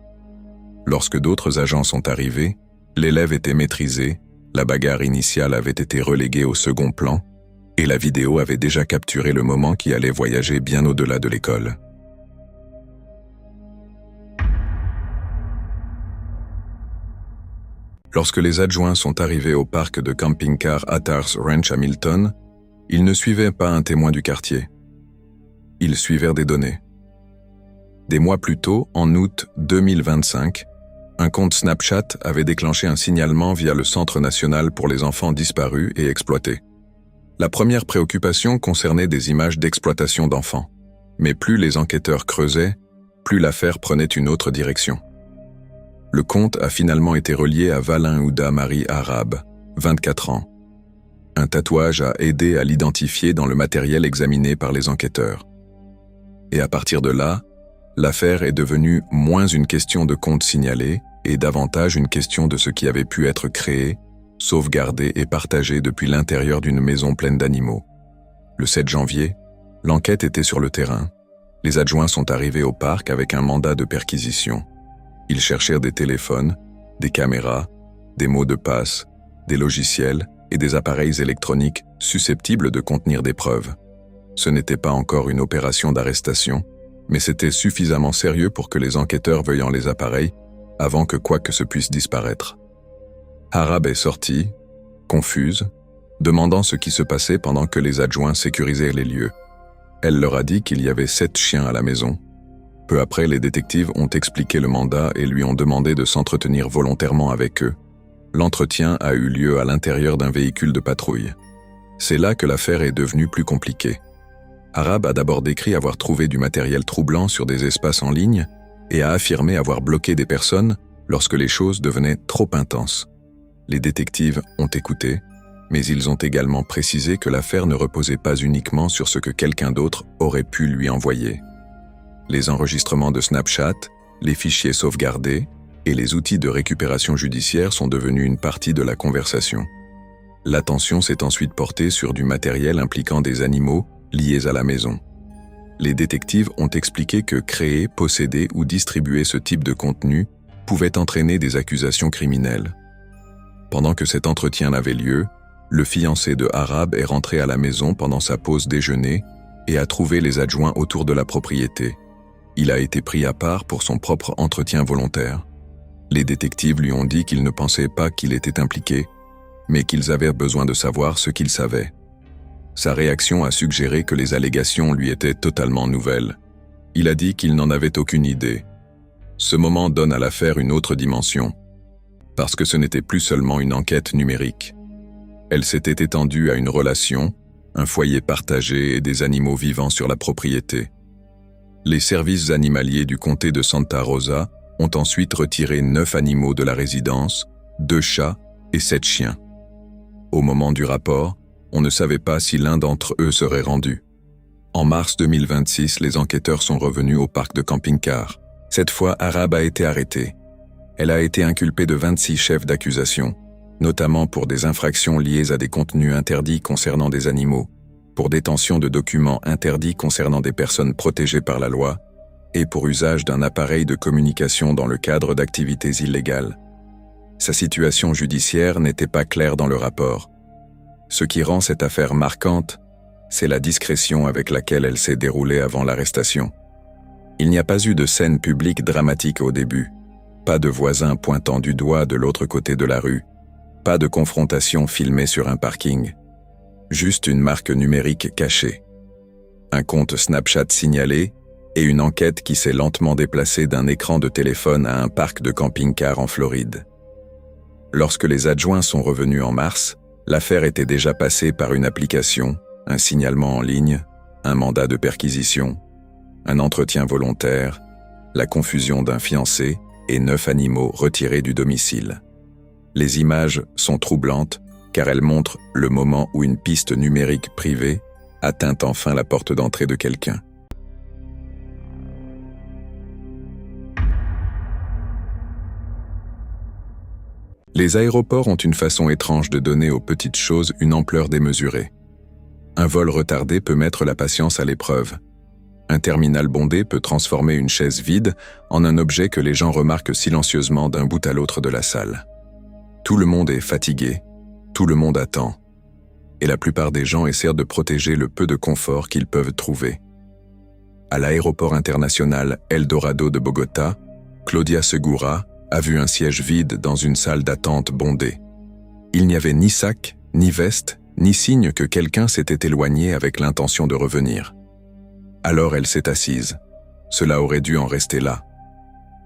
Lorsque d'autres agents sont arrivés, l'élève était maîtrisé, la bagarre initiale avait été reléguée au second plan, et la vidéo avait déjà capturé le moment qui allait voyager bien au-delà de l'école. Lorsque les adjoints sont arrivés au parc de camping-car Hatars Ranch à Milton, ils ne suivaient pas un témoin du quartier. Ils suivaient des données. Des mois plus tôt, en août 2025, un compte Snapchat avait déclenché un signalement via le Centre national pour les enfants disparus et exploités. La première préoccupation concernait des images d'exploitation d'enfants. Mais plus les enquêteurs creusaient, plus l'affaire prenait une autre direction. Le compte a finalement été relié à Valin Ouda Marie Arabe, 24 ans. Un tatouage a aidé à l'identifier dans le matériel examiné par les enquêteurs. Et à partir de là, l'affaire est devenue moins une question de compte signalé et davantage une question de ce qui avait pu être créé, sauvegardé et partagé depuis l'intérieur d'une maison pleine d'animaux. Le 7 janvier, l'enquête était sur le terrain. Les adjoints sont arrivés au parc avec un mandat de perquisition. Ils cherchèrent des téléphones, des caméras, des mots de passe, des logiciels et des appareils électroniques susceptibles de contenir des preuves. Ce n'était pas encore une opération d'arrestation, mais c'était suffisamment sérieux pour que les enquêteurs veuillent les appareils avant que quoi que ce puisse disparaître. Arabe est sortie, confuse, demandant ce qui se passait pendant que les adjoints sécurisaient les lieux. Elle leur a dit qu'il y avait 7 chiens à la maison. Peu après, les détectives ont expliqué le mandat et lui ont demandé de s'entretenir volontairement avec eux. L'entretien a eu lieu à l'intérieur d'un véhicule de patrouille. C'est là que l'affaire est devenue plus compliquée. Arabe a d'abord décrit avoir trouvé du matériel troublant sur des espaces en ligne et a affirmé avoir bloqué des personnes lorsque les choses devenaient trop intenses. Les détectives ont écouté, mais ils ont également précisé que l'affaire ne reposait pas uniquement sur ce que quelqu'un d'autre aurait pu lui envoyer. Les enregistrements de Snapchat, les fichiers sauvegardés et les outils de récupération judiciaire sont devenus une partie de la conversation. L'attention s'est ensuite portée sur du matériel impliquant des animaux liés à la maison. Les détectives ont expliqué que créer, posséder ou distribuer ce type de contenu pouvait entraîner des accusations criminelles. Pendant que cet entretien avait lieu, le fiancé de Arabe est rentré à la maison pendant sa pause déjeuner et a trouvé les adjoints autour de la propriété. Il a été pris à part pour son propre entretien volontaire. Les détectives lui ont dit qu'ils ne pensaient pas qu'il était impliqué, mais qu'ils avaient besoin de savoir ce qu'il savait. Sa réaction a suggéré que les allégations lui étaient totalement nouvelles. Il a dit qu'il n'en avait aucune idée. Ce moment donne à l'affaire une autre dimension, parce que ce n'était plus seulement une enquête numérique. Elle s'était étendue à une relation, un foyer partagé et des animaux vivants sur la propriété. Les services animaliers du comté de Santa Rosa ont ensuite retiré 9 animaux de la résidence, 2 chats et 7 chiens. Au moment du rapport, on ne savait pas si l'un d'entre eux serait rendu. En mars 2026, les enquêteurs sont revenus au parc de camping-car. Cette fois, Arabe a été arrêtée. Elle a été inculpée de 26 chefs d'accusation, notamment pour des infractions liées à des contenus interdits concernant des animaux, pour détention de documents interdits concernant des personnes protégées par la loi, et pour usage d'un appareil de communication dans le cadre d'activités illégales. Sa situation judiciaire n'était pas claire dans le rapport. Ce qui rend cette affaire marquante, c'est la discrétion avec laquelle elle s'est déroulée avant l'arrestation. Il n'y a pas eu de scène publique dramatique au début, pas de voisins pointant du doigt de l'autre côté de la rue, pas de confrontation filmée sur un parking, juste une marque numérique cachée, un compte Snapchat signalé et une enquête qui s'est lentement déplacée d'un écran de téléphone à un parc de camping-car en Floride. Lorsque les adjoints sont revenus en mars, L'affaire était déjà passée par une application, un signalement en ligne, un mandat de perquisition, un entretien volontaire, la confusion d'un fiancé et 9 animaux retirés du domicile. Les images sont troublantes car elles montrent le moment où une piste numérique privée atteint enfin la porte d'entrée de quelqu'un. Les aéroports ont une façon étrange de donner aux petites choses une ampleur démesurée. Un vol retardé peut mettre la patience à l'épreuve. Un terminal bondé peut transformer une chaise vide en un objet que les gens remarquent silencieusement d'un bout à l'autre de la salle. Tout le monde est fatigué, tout le monde attend. Et la plupart des gens essaient de protéger le peu de confort qu'ils peuvent trouver. À l'aéroport international El Dorado de Bogota, Claudia Segura a vu un siège vide dans une salle d'attente bondée. Il n'y avait ni sac, ni veste, ni signe que quelqu'un s'était éloigné avec l'intention de revenir. Alors elle s'est assise. Cela aurait dû en rester là.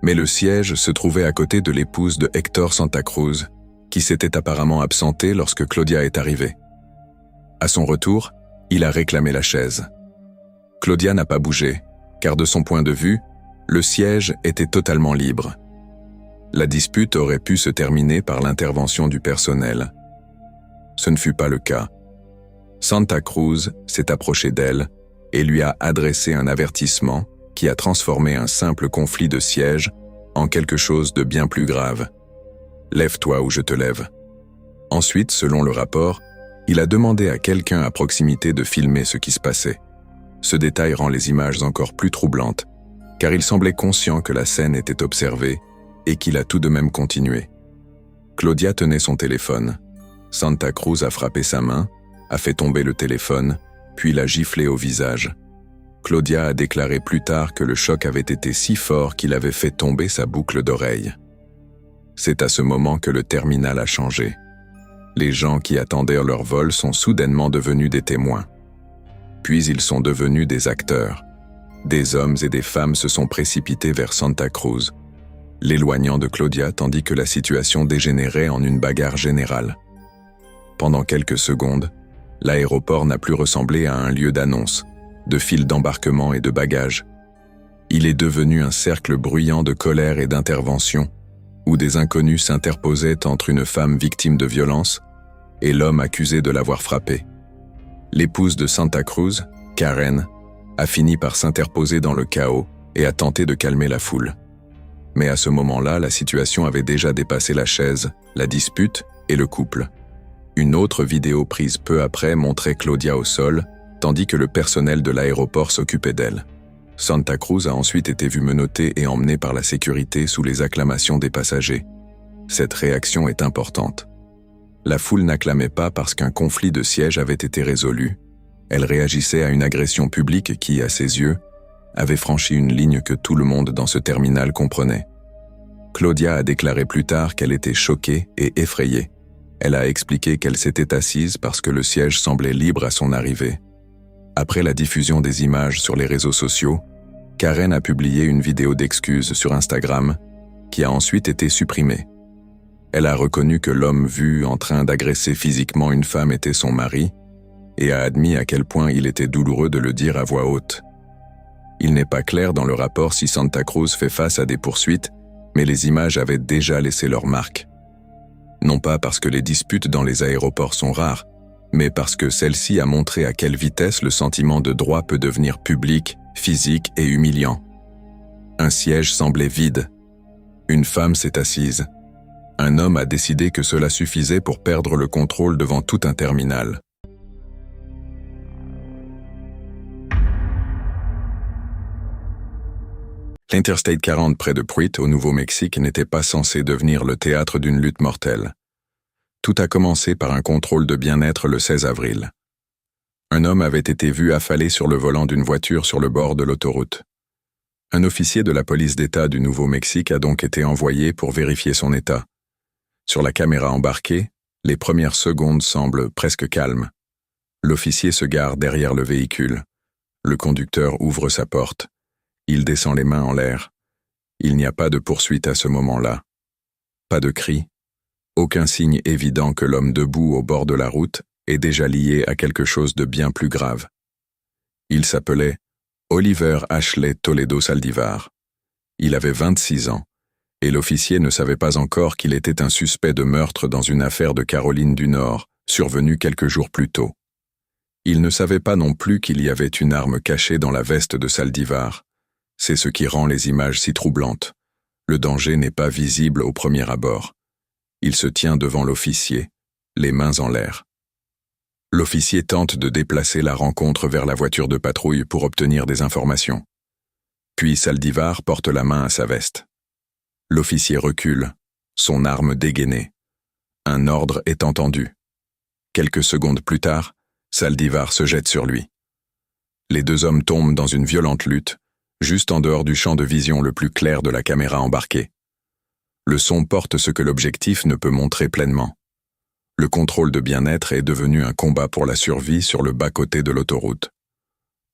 Mais le siège se trouvait à côté de l'épouse de Héctor Santa Cruz, qui s'était apparemment absentée lorsque Claudia est arrivée. À son retour, il a réclamé la chaise. Claudia n'a pas bougé, car de son point de vue, le siège était totalement libre. La dispute aurait pu se terminer par l'intervention du personnel. Ce ne fut pas le cas. Santa Cruz s'est approché d'elle et lui a adressé un avertissement qui a transformé un simple conflit de siège en quelque chose de bien plus grave. « Lève-toi ou je te lève ». Ensuite, selon le rapport, il a demandé à quelqu'un à proximité de filmer ce qui se passait. Ce détail rend les images encore plus troublantes, car il semblait conscient que la scène était observée et qu'il a tout de même continué. Claudia tenait son téléphone. Santa Cruz a frappé sa main, a fait tomber le téléphone, puis l'a giflé au visage. Claudia a déclaré plus tard que le choc avait été si fort qu'il avait fait tomber sa boucle d'oreille. C'est à ce moment que le terminal a changé. Les gens qui attendaient leur vol sont soudainement devenus des témoins. Puis ils sont devenus des acteurs. Des hommes et des femmes se sont précipités vers Santa Cruz, l'éloignant de Claudia tandis que la situation dégénérait en une bagarre générale. Pendant quelques secondes, l'aéroport n'a plus ressemblé à un lieu d'annonce, de files d'embarquement et de bagages. Il est devenu un cercle bruyant de colère et d'intervention, où des inconnus s'interposaient entre une femme victime de violence et l'homme accusé de l'avoir frappée. L'épouse de Santa Cruz, Karen, a fini par s'interposer dans le chaos et a tenté de calmer la foule. Mais à ce moment-là, la situation avait déjà dépassé la chaise, la dispute et le couple. Une autre vidéo prise peu après montrait Claudia au sol, tandis que le personnel de l'aéroport s'occupait d'elle. Santa Cruz a ensuite été vue menottée et emmenée par la sécurité sous les acclamations des passagers. Cette réaction est importante. La foule n'acclamait pas parce qu'un conflit de sièges avait été résolu. Elle réagissait à une agression publique qui, à ses yeux, avait franchi une ligne que tout le monde dans ce terminal comprenait. Claudia a déclaré plus tard qu'elle était choquée et effrayée. Elle a expliqué qu'elle s'était assise parce que le siège semblait libre à son arrivée. Après la diffusion des images sur les réseaux sociaux, Karen a publié une vidéo d'excuses sur Instagram qui a ensuite été supprimée. Elle a reconnu que l'homme vu en train d'agresser physiquement une femme était son mari et a admis à quel point il était douloureux de le dire à voix haute. Il n'est pas clair dans le rapport si Santa Cruz fait face à des poursuites, mais les images avaient déjà laissé leur marque. Non pas parce que les disputes dans les aéroports sont rares, mais parce que celle-ci a montré à quelle vitesse le sentiment de droit peut devenir public, physique et humiliant. Un siège semblait vide. Une femme s'est assise. Un homme a décidé que cela suffisait pour perdre le contrôle devant tout un terminal. L'Interstate 40 près de Pruitt, au Nouveau-Mexique, n'était pas censé devenir le théâtre d'une lutte mortelle. Tout a commencé par un contrôle de bien-être le 16 avril. Un homme avait été vu affalé sur le volant d'une voiture sur le bord de l'autoroute. Un officier de la police d'État du Nouveau-Mexique a donc été envoyé pour vérifier son état. Sur la caméra embarquée, les premières secondes semblent presque calmes. L'officier se gare derrière le véhicule. Le conducteur ouvre sa porte. Il descend les mains en l'air. Il n'y a pas de poursuite à ce moment-là. Pas de cris, Aucun signe évident que l'homme debout au bord de la route est déjà lié à quelque chose de bien plus grave. Il s'appelait Oliver Ashley Toledo Saldivar. Il avait 26 ans, et l'officier ne savait pas encore qu'il était un suspect de meurtre dans une affaire de Caroline du Nord, survenue quelques jours plus tôt. Il ne savait pas non plus qu'il y avait une arme cachée dans la veste de Saldivar. C'est ce qui rend les images si troublantes. Le danger n'est pas visible au premier abord. Il se tient devant l'officier, les mains en l'air. L'officier tente de déplacer la rencontre vers la voiture de patrouille pour obtenir des informations. Puis Saldivar porte la main à sa veste. L'officier recule, son arme dégainée. Un ordre est entendu. Quelques secondes plus tard, Saldivar se jette sur lui. Les deux hommes tombent dans une violente lutte, juste en dehors du champ de vision le plus clair de la caméra embarquée. Le son porte ce que l'objectif ne peut montrer pleinement. Le contrôle de bien-être est devenu un combat pour la survie sur le bas-côté de l'autoroute.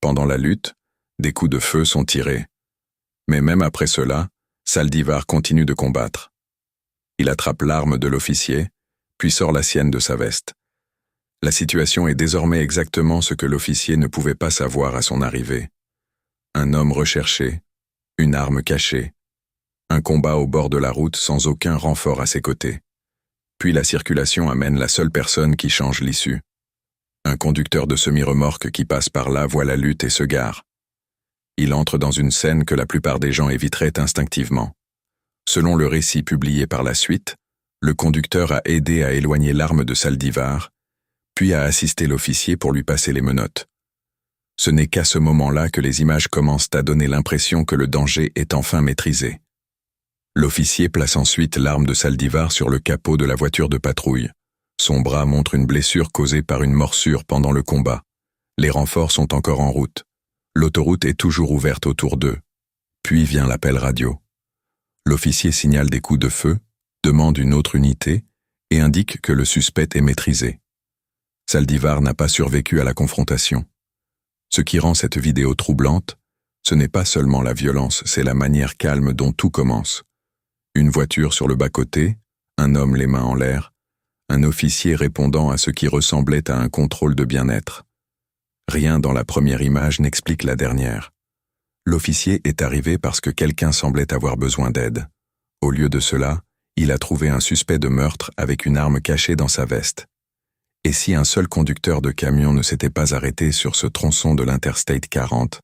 Pendant la lutte, des coups de feu sont tirés. Mais même après cela, Saldivar continue de combattre. Il attrape l'arme de l'officier, puis sort la sienne de sa veste. La situation est désormais exactement ce que l'officier ne pouvait pas savoir à son arrivée. Un homme recherché, une arme cachée, un combat au bord de la route sans aucun renfort à ses côtés. Puis la circulation amène la seule personne qui change l'issue. Un conducteur de semi-remorque qui passe par là voit la lutte et se gare. Il entre dans une scène que la plupart des gens éviteraient instinctivement. Selon le récit publié par la suite, le conducteur a aidé à éloigner l'arme de Saldivar, puis a assisté l'officier pour lui passer les menottes. Ce n'est qu'à ce moment-là que les images commencent à donner l'impression que le danger est enfin maîtrisé. L'officier place ensuite l'arme de Saldivar sur le capot de la voiture de patrouille. Son bras montre une blessure causée par une morsure pendant le combat. Les renforts sont encore en route. L'autoroute est toujours ouverte autour d'eux. Puis vient l'appel radio. L'officier signale des coups de feu, demande une autre unité et indique que le suspect est maîtrisé. Saldivar n'a pas survécu à la confrontation. Ce qui rend cette vidéo troublante, ce n'est pas seulement la violence, c'est la manière calme dont tout commence. Une voiture sur le bas-côté, un homme les mains en l'air, un officier répondant à ce qui ressemblait à un contrôle de bien-être. Rien dans la première image n'explique la dernière. L'officier est arrivé parce que quelqu'un semblait avoir besoin d'aide. Au lieu de cela, il a trouvé un suspect de meurtre avec une arme cachée dans sa veste. Et si un seul conducteur de camion ne s'était pas arrêté sur ce tronçon de l'Interstate 40,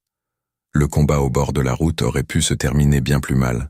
le combat au bord de la route aurait pu se terminer bien plus mal.